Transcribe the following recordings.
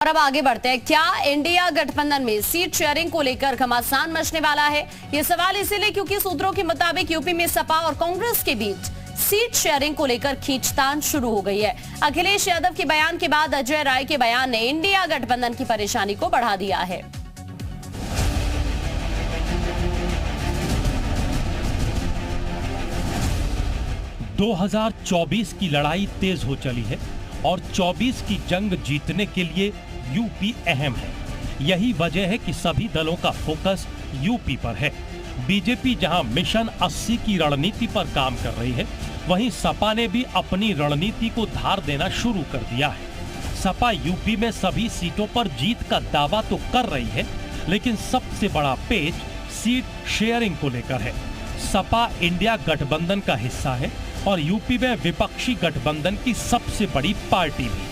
और अब आगे बढ़ते हैं। क्या इंडिया गठबंधन में सीट शेयरिंग को लेकर घमासान मचने वाला है? ये सवाल इसीलिए क्योंकि सूत्रों के मुताबिक यूपी में सपा और कांग्रेस के बीच सीट शेयरिंग को लेकर खींचतान शुरू हो गई है। अखिलेश यादव के बयान के बाद अजय राय के बयान ने इंडिया गठबंधन की परेशानी को बढ़ा दिया है। ...2024 की लड़ाई तेज हो चली है और 24 की जंग जीतने के लिए यूपी अहम है। यही वजह है कि सभी दलों का फोकस यूपी पर है। बीजेपी जहां मिशन 80 की रणनीति पर काम कर रही है, वहीं सपा ने भी अपनी रणनीति को धार देना शुरू कर दिया है। सपा यूपी में सभी सीटों पर जीत का दावा तो कर रही है, लेकिन सबसे बड़ा पेच सीट शेयरिंग को लेकर है। सपा इंडिया गठबंधन का हिस्सा है और यूपी में विपक्षी गठबंधन की सबसे बड़ी पार्टी भी।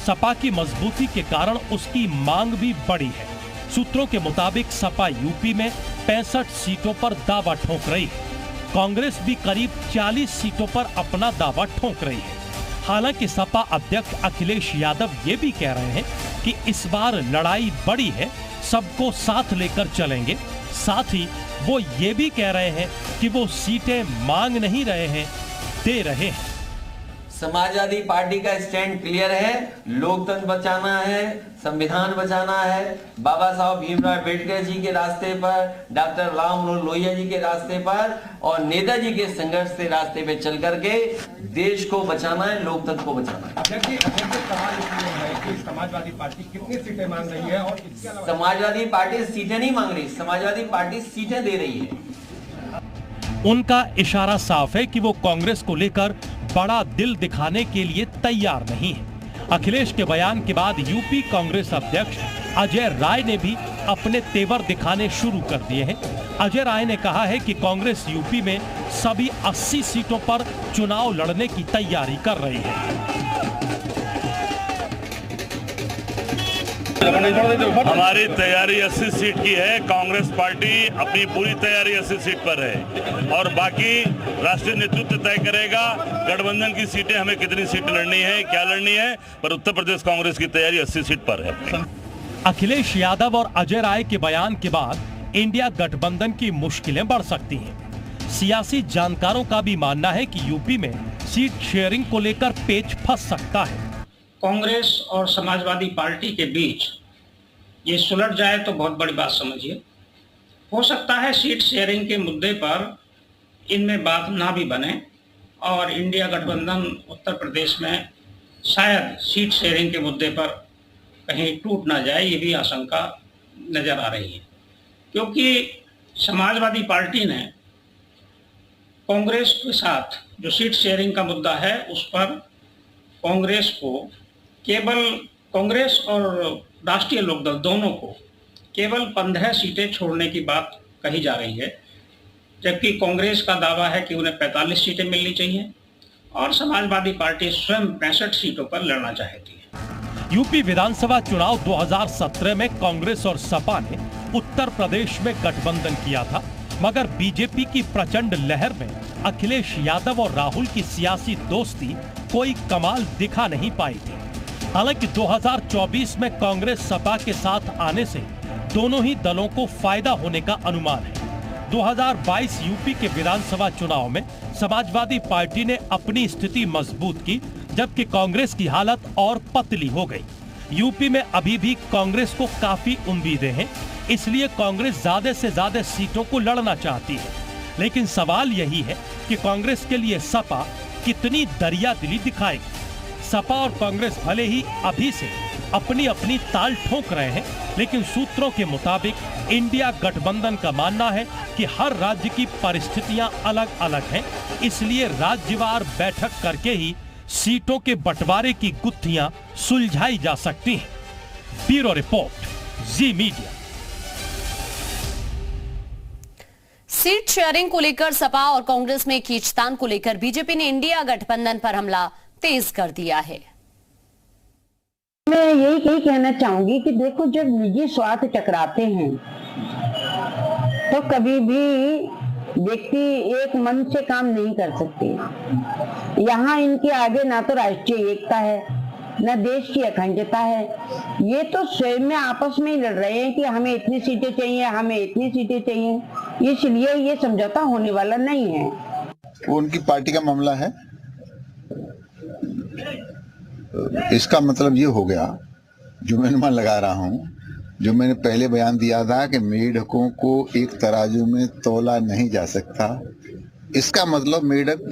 सपा की मजबूती के कारण उसकी मांग भी बड़ी है। सूत्रों के मुताबिक सपा यूपी में 65 सीटों पर दावा ठोक रही है। कांग्रेस भी करीब 40 सीटों पर अपना दावा ठोक रही है। हालांकि सपा अध्यक्ष अखिलेश यादव ये भी कह रहे हैं कि इस बार लड़ाई बड़ी है, सबको साथ लेकर चलेंगे। साथ ही वो ये भी कह रहे हैं कि वो सीटें मांग नहीं रहे हैं, दे रहे हैं। समाजवादी पार्टी का स्टैंड क्लियर है, लोकतंत्र बचाना है, संविधान बचाना है। बाबा साहब भीमराव अम्बेडकर जी के रास्ते पर, डॉक्टर राम मनोहर लोहिया जी के रास्ते पर और नेताजी के संघर्ष के रास्ते पे चल करके देश को बचाना है, लोकतंत्र को बचाना है। सवाल है कि समाजवादी पार्टी कितनी सीटें मांग रही है? और समाजवादी पार्टी सीटें नहीं मांग रही, समाजवादी पार्टी सीटें दे रही है। उनका इशारा साफ है कि वो कांग्रेस को लेकर बड़ा दिल दिखाने के लिए तैयार नहीं है। अखिलेश के बयान के बाद यूपी कांग्रेस अध्यक्ष अजय राय ने भी अपने तेवर दिखाने शुरू कर दिए हैं। अजय राय ने कहा है कि कांग्रेस यूपी में सभी 80 सीटों पर चुनाव लड़ने की तैयारी कर रही है। हमारी तैयारी 80 सीट की है। कांग्रेस पार्टी अपनी पूरी तैयारी 80 सीट पर है और बाकी राष्ट्रीय नेतृत्व तय करेगा गठबंधन की सीटें, हमें कितनी सीट लड़नी है, क्या लड़नी है। पर उत्तर प्रदेश कांग्रेस की तैयारी 80 सीट पर है। अखिलेश यादव और अजय राय के बयान के बाद इंडिया गठबंधन की मुश्किलें बढ़ सकती हैं। सियासी जानकारों का भी मानना है कि यूपी में सीट शेयरिंग को लेकर पेच फंस सकता है। कांग्रेस और समाजवादी पार्टी के बीच ये सुलझ जाए तो बहुत बड़ी बात समझिए। हो सकता है सीट शेयरिंग के मुद्दे पर इनमें बात ना भी बने और इंडिया गठबंधन उत्तर प्रदेश में शायद सीट शेयरिंग के मुद्दे पर कहीं टूट ना जाए, ये भी आशंका नज़र आ रही है। क्योंकि समाजवादी पार्टी ने कांग्रेस के साथ जो सीट शेयरिंग का मुद्दा है उस पर कांग्रेस को केवल, कांग्रेस और राष्ट्रीय लोकदल दोनों को केवल 15 सीटें छोड़ने की बात कही जा रही है, जबकि कांग्रेस का दावा है कि उन्हें 45 सीटें मिलनी चाहिए और समाजवादी पार्टी स्वयं 65 सीटों पर लड़ना चाहती है। यूपी विधानसभा चुनाव 2017 में कांग्रेस और सपा ने उत्तर प्रदेश में गठबंधन किया था, मगर बीजेपी की प्रचंड लहर में अखिलेश यादव और राहुल की सियासी दोस्ती कोई कमाल दिखा नहीं पाई थी। हालांकि 2024 में कांग्रेस सपा के साथ आने से दोनों ही दलों को फायदा होने का अनुमान है। 2022 यूपी के विधानसभा चुनाव में समाजवादी पार्टी ने अपनी स्थिति मजबूत की, जबकि कांग्रेस की हालत और पतली हो गई। यूपी में अभी भी कांग्रेस को काफी उम्मीदें हैं, इसलिए कांग्रेस ज्यादा से ज्यादा सीटों को लड़ना चाहती है। लेकिन सवाल यही है कि कांग्रेस के लिए सपा कितनी दरियादिली दिखाएगी। सपा और कांग्रेस भले ही अभी से अपनी अपनी ताल ठोक रहे हैं, लेकिन सूत्रों के मुताबिक इंडिया गठबंधन का मानना है कि हर राज्य की परिस्थितियां अलग अलग हैं, इसलिए राज्यवार बैठक करके ही सीटों के बंटवारे की गुत्थियां सुलझाई जा सकती हैं। ब्यूरो रिपोर्ट, जी मीडिया। सीट शेयरिंग को लेकर सपा और कांग्रेस में खींचतान को लेकर बीजेपी ने इंडिया गठबंधन पर हमला तेज कर दिया है। मैं यही कहना चाहूंगी कि देखो, जब निजी स्वार्थ टकराते हैं तो कभी भी व्यक्ति एक मन से काम नहीं कर सकते। यहाँ इनके आगे ना तो राष्ट्रीय एकता है, न देश की अखंडता है। ये तो स्वयं में आपस में ही लड़ रहे हैं कि हमें इतनी सीटें चाहिए, हमें इतनी सीटें चाहिए, इसलिए ये समझौता होने वाला नहीं है। वो उनकी पार्टी का मामला है। इसका मतलब ये हो गया, जो मैं अनुमान लगा रहा हूँ, जो मैंने पहले बयान दिया था कि मेढकों को एक तराजू में तौला नहीं जा सकता, इसका मतलब मेढक